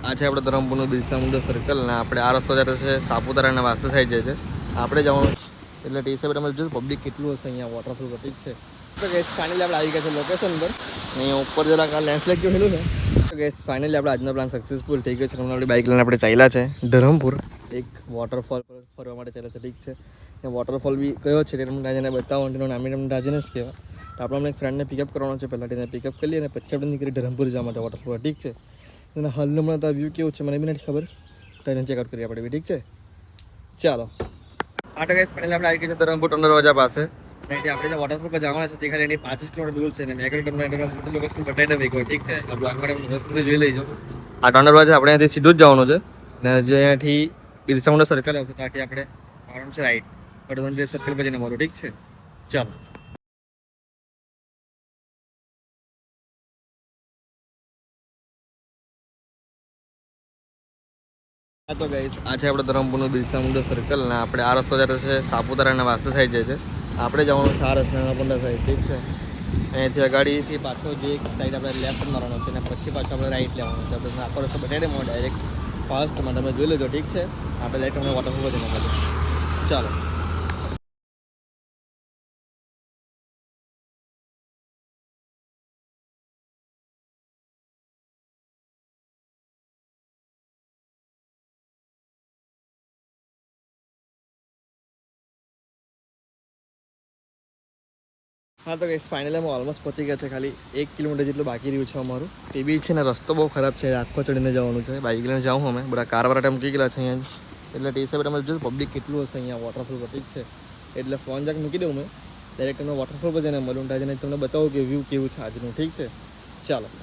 આ છે આપણે ધરમપુરનું બિરસા મુંડા સર્કલ ને આપણે આ રસ્તો જ્યારે છે સાપુતારાના વાસ્તે સાઈડ જાય છે આપણે જવાનું છે એટલે ટી સાહેબ તમે જોયું પબ્લિક કેટલું હશે અહીંયા વોટરફોલ ઠીક છે તો ગેસ ફાઇનલી આપણે આવી ગયા છે લોકેશન પર અહીંયા ઉપર જરાક આ લેન્ડસ્લાઇડ જેવું હેલું છે તો ગેસ ફાઇનલી આપણે આજનો પ્લાન સક્સેસફુલ થઈ ગયો છે હમણાં આપણી બાઇક લઈને આપણે ચાલ્યા છે ધરમપુર એક વોટરફોલ પર ફરવા માટે ચાલ્યા છે ઠીક છે ત્યાં વોટરફોલ બી કયો છે એટલે તમને રાજાને બતાવો એનું નામ તમને રાજાને જ કહેવાય તો આપણે અમને એક ફ્રેન્ડને પિકઅપ કરવાનો છે પહેલાં તેને પિકઅપ કરી લઈએ અને પછી આપણે નીકળી ધરમપુર જવા માટે વોટરફોલ ઠીક છે અને હાલનું હમણાં તો વ્યૂ કેવું છે મને બી નથી ખબર તો એને ચેકઆઉટ કરીએ આપણે બી ઠીક છે ચાલો આ તો ગાઈસ ફાઇનલી આપણે આવી ગયા છે ધરમપુર ટોન દરવાજા પાસે એટલે આપણે જે વોટરફોલ પર જવાના છે તે ખાલી એની 25 કિલોમીટર દૂર છે ને મેં તમને મોટી લોકેશન બતાવી દઉં એકવાર ઠીક છે આપણે આગળ રસ્તે જોઈ લઈજો આ ટોન દરવાજા આપણે અહીંયાથી સીધું જ જવાનું છે ને જે અહીંયાથી બિરસા મુંડા સર્કલ આવશે ત્યાંથી આપણે આવવાનું છે રાઈટ બટ સર્કલ પર જઈને મળો ઠીક છે ચાલો હા તો ગાઈસ આ છે આપણે ધરમપુરનું બિરસા મુંડા સર્કલ ને આપણે આ રસ્તો જ્યારે છે સાપુતારાના વાસ્તે સાઈડ જાય છે આપણે જવાનું છે આ રસ્તાના પંડા સાઈડ ઠીક છે અહીંયાથી અગાડીથી પાછો જે એક સાઈડ આપણે લેફ્ટ મારવાનો છે અને પછી પાછો આપણે રાઈટ લેવાનું છે આપણે આખો રસ્તો બતાવી દે ડાયરેક્ટ ફાસ્ટમાં તમે જોઈ લેજો ઠીક છે આપણે લાઈટ અમને વોટરફોલ જઈને મળે ચાલો હા તો ગાઈસ ફાઇનલી અમે ઓલમોસ્ટ પહોંચી ગયા છે ખાલી 1 કિલોમીટર જેટલું બાકી રહ્યું છે અમારું તે બી છે ને રસ્તો બહુ ખરાબ છે આખો ચડીને જવાનું છે બાઇક લઈને જાઉં અમે બધા કારવાળા ટાઈમ મૂકી ગયેલા છે અહીંયા જ એટલે તે હિસાબે તમે જોયું પબ્લિક કેટલું હશે અહીંયા વોટરફોલ પર ઠીક છે એટલે ફોન જાક મૂકી દઉં મેં ડાયરેક્ટ તમને વોટરફોલ પર જઈને મળું જઈને તમને બતાવું કે વ્યૂ કેવું છે આજનું ઠીક છે ચાલો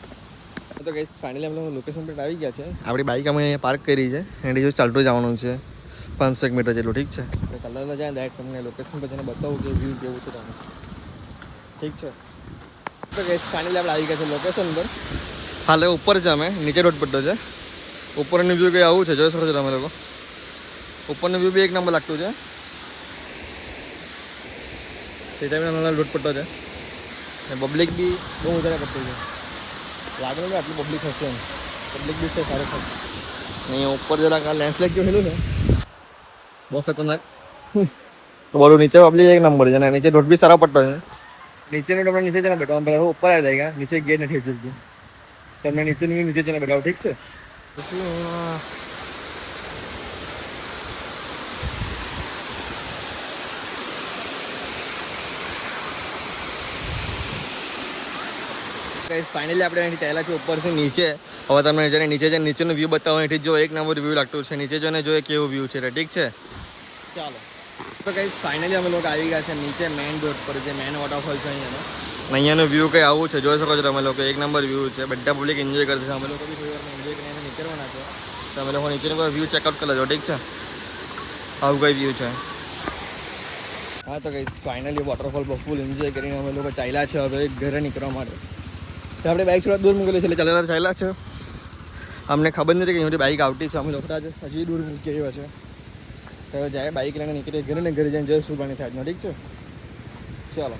તો ગાઈસ ફાઇનલી અમે લોકેશન પર આવી ગયા છે આપણી બાઇક અમે અહીંયા પાર્ક કરી છે એની જો ચાલતું જવાનું છે 500 મીટર જેટલું ઠીક છે તો ચાલતા જાય ડાયરેક્ટ તમને લોકેશન પર જઈને બતાવું કે વ્યૂ કેવું છે તમને ઠીક છે તો ગેસ ફાઇનલી આપણે આવી ગયા છે લોકેશન પર હાલ ઉપર છે અમે નીચે રોડ પટ્ટો છે ઉપરનું વ્યૂ કંઈ આવું છે જોઈ શકો છો તમે લોકો ઉપરનું વ્યૂ બી એક નંબર લાગતું છે તે ટાઈમે નાના રોડ પટ્ટો છે અને પબ્લિક બી બહુ વધારે પડતું છે લાગે ને આટલું પબ્લિક હશે એમ પબ્લિક બી છે સારું થશે અહીંયા ઉપર જરાક આ લેન્ડસ્લાઇડ જેવું હેલું ને બહુ ખતરનાક તો બોલું નીચે પબ્લિક એક નંબર છે ને નીચે રોડ બી સારો પટ્ટો છે નીચેનું તમને નીચે જઈને બેઠો પહેલાં ઉપર આવી જાય નીચે ગેટ નથી જતું તમને નીચેનું નીચે જઈને બેઠાવો ઠીક છે ફાઇનલી આપણે અહીંથી ચાલ્યા છે ઉપરથી નીચે હવે તમને નીચે જઈને નીચેનું વ્યૂ બતાવો અહીંથી જો એક નંબર વ્યૂ લાગતું છે નીચે જોઈને જોઈએ કેવું વ્યૂ છે ઠીક છે ચાલો તો કઈ ફાઇનલી અમે લોકો આવી ગયા છે નીચે મેઇન રોડ પર જે મેઇન વોટરફોલ છે અહીંયાનું વ્યૂ કંઈ આવું છે જોઈ શકો છો તમે લોકો એક નંબર વ્યૂ છે બધા પબ્લિક એન્જોય કરશે અમે લોકો બી થોડી વાર એન્જોય કરીને નીકળવાના છે તો અમે લોકો નીચેનું કોઈ વ્યૂ ચેકઆઉટ કરી લેજો ઠીક છે આવું કઈ વ્યૂ છે હા તો કઈ ફાઇનલી વોટરફોલ પર ફૂલ એન્જોય કરીને અમે લોકો ચાલ્યા છે હવે ઘરે નીકળવા માટે તો આપણે બાઇક થોડા દૂર મૂકેલી છે એટલે ચાલ્યા છે અમને ખબર નથી કે અહીંથી બાઇક આવતી છે અમે લોકો હજી દૂર મૂકી આવ્યા છે તો જાય બાઇક લઈને નીકળીએ ઘરે ને ઘરે જઈને જય સુરબાની થાય ઠીક છે ચાલો